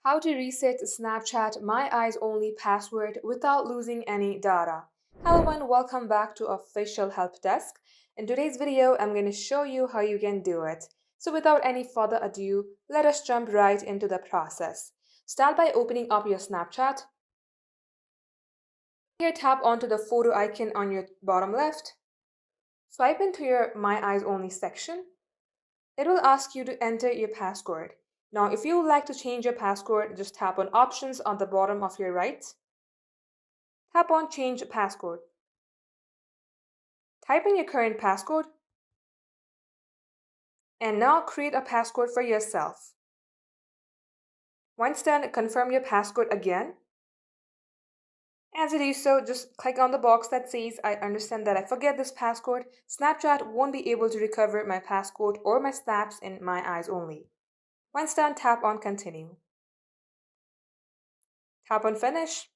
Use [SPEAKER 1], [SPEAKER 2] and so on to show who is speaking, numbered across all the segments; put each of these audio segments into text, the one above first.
[SPEAKER 1] How to reset Snapchat My Eyes Only password without losing any data. Hello and welcome back to Official Help Desk. In today's video, I'm going to show you how you can do it. So without any further ado, let us jump right into the process. Start by opening up your Snapchat. Here, tap onto the photo icon on your bottom left. Swipe into your My Eyes Only section. It will ask you to enter your password. Now, if you would like to change your password, just tap on Options on the bottom of your right. Tap on Change Passcode. Type in your current passcode and now create a passcode for yourself. Once done, confirm your passcode again. As you do so, just click on the box that says, I understand that I forget this passcode. Snapchat won't be able to recover my passcode or my snaps in My Eyes Only. Once done, tap on Continue. Tap on Finish.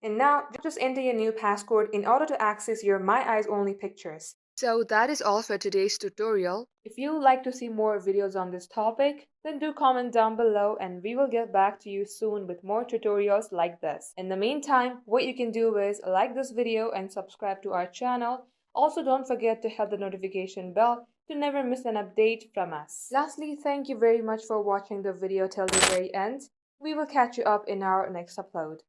[SPEAKER 1] And now just enter your new passcode in order to access your My Eyes Only pictures. So that is all for today's tutorial. If you would like to see more videos on this topic, then do comment down below and we will get back to you soon with more tutorials like this. In the meantime, what you can do is like this video and subscribe to our channel. Also, don't forget to hit the notification bell to never miss an update from us. Lastly, thank you very much for watching the video till the very end. We will catch you up in our next upload.